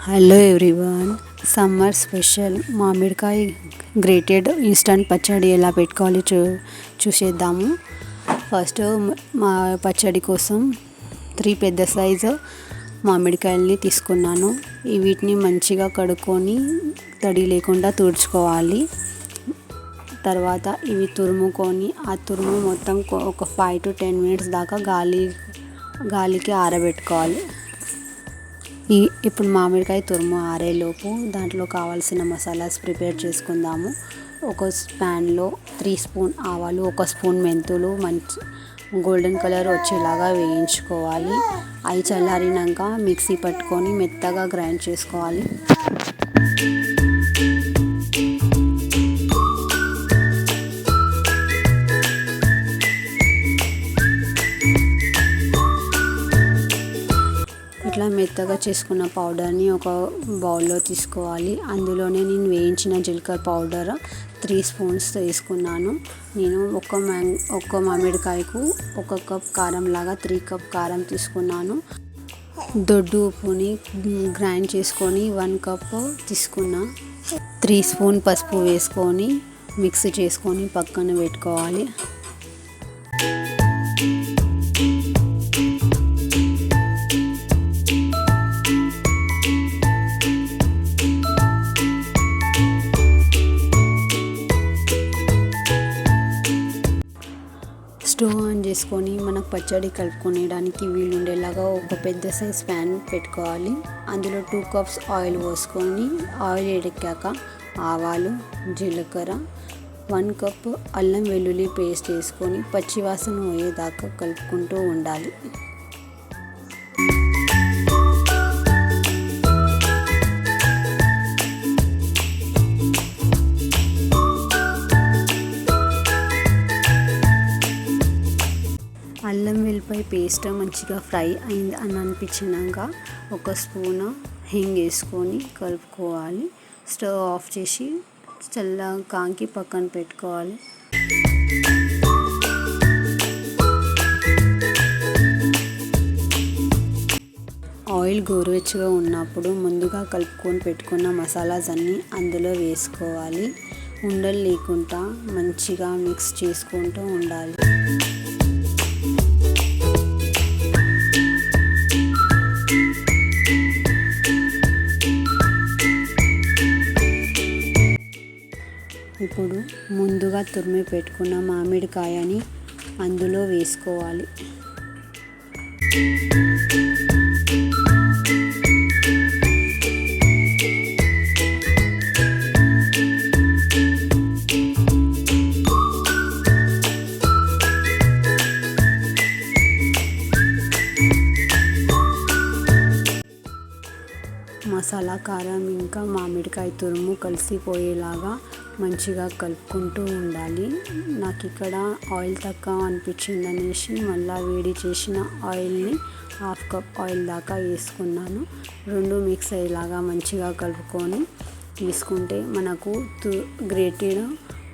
Hello everyone, summer special మామిడికాయ grated instant పచ్చడి ఎలా పెట్టుకోవాలి చూసేద్దాము. ఫస్ట్ మా పచ్చడి కోసం 3 పెద్ద సైజు మామిడికాయలని తీసుకున్నాను. వీటిని మంచిగా కడుక్కొని తడి లేకుండా తుడుచుకోవాలి. తర్వాత ఇవి తురుముకొని ఆ తురుము మొత్తం ఒక 5 to 10 minutes దాకా గాలికి ఆరబెట్టుకోవాలి. ఇప్పుడు మామిడికాయ తురుము ఆరేలోపు దాంట్లో కావాల్సిన మసాలాస్ ప్రిపేర్ చేసుకుందాము. ఒక ప్యాన్లో 3 స్పూన్ ఆవాలు, 1 స్పూన్ మెంతులు మంచి గోల్డెన్ కలర్ వచ్చేలాగా వేయించుకోవాలి. అవి చల్లారినాక మిక్సీ పట్టుకొని మెత్తగా గ్రైండ్ చేసుకోవాలి. ఇట్లా మెత్తగా చేసుకున్న పౌడర్ని ఒక బౌల్లో తీసుకోవాలి. అందులోనే నేను వేయించిన జీలకర్ర పౌడర్ 3 స్పూన్స్ తీసుకున్నాను. నేను ఒక్క మామిడికాయకు 1 కప్ కారం లాగా 3 కప్ కారం తీసుకున్నాను. దొడ్డు ఉప్పుని గ్రైండ్ చేసుకొని 1 కప్ తీసుకున్నా. 3 స్పూన్ పసుపు వేసుకొని మిక్స్ చేసుకొని పక్కన పెట్టుకోవాలి. స్టవ్ ఆన్ చేసుకొని మనకు పచ్చడి కలుపుకునేడానికి వీలుండేలాగా ఒక పెద్ద సైజ్ ప్యాన్ పెట్టుకోవాలి. అందులో 2 కప్స్ ఆయిల్ పోసుకొని ఆయిల్ ఎడెక్కాక ఆవాలు, జీలకర్ర, 1 కప్ అల్లం వెల్లుల్లి పేస్ట్ వేసుకొని పచ్చివాసన పోయేదాకా కలుపుకుంటూ ఉండాలి. అల్లం వెల్లిపాయ పేస్ట్ మంచిగా ఫ్రై అయింది అని అనిపించినాక 1 స్పూన్ హింగ్ వేసుకొని కలుపుకోవాలి. స్టవ్ ఆఫ్ చేసి కాంకి పక్కన పెట్టుకోవాలి. ఆయిల్ గోరువెచ్చగా ఉన్నప్పుడు ముందుగా కలుపుకొని పెట్టుకున్న మసాలాస్ అన్నీ అందులో వేసుకోవాలి. ఉండలు లేకుండా మంచిగా మిక్స్ చేసుకుంటూ ఉండాలి. ఇప్పుడు ముందుగా తురిమి పెట్టుకున్న మామిడికాయని అందులో వేసుకోవాలి. మసాలా, కారం ఇంకా మామిడికాయ తురుము కలిసిపోయేలాగా మంచిగా కలుపుకుంటూ ఉండాలి. నాకు ఇక్కడ ఆయిల్ తక్కువ అనిపించింది అనేసి మళ్ళీ వేడి చేసిన ఆయిల్ని 1/2 కప్ ఆయిల్ దాకా వేసుకున్నాను. 2 మిక్స్ అయ్యేలాగా మంచిగా కలుపుకొని తీసుకుంటే మనకు గ్రేటెడ్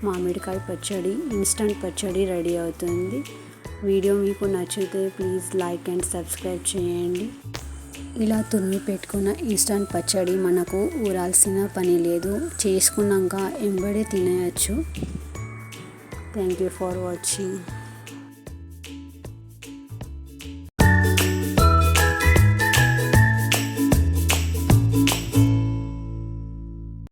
మామిడికాయ పచ్చడి, ఇన్స్టంట్ పచ్చడి రెడీ అవుతుంది. వీడియో మీకు నచ్చితే ప్లీజ్ లైక్ అండ్ సబ్స్క్రైబ్ చేయండి. ఇలా తురిమి పెట్టుకున్న ఇన్స్టంట్ పచ్చడి మనకు ఊరాల్సిన పని లేదు. చేసుకున్నాక ఎంబడే తినేయచ్చు. Thank you for watching.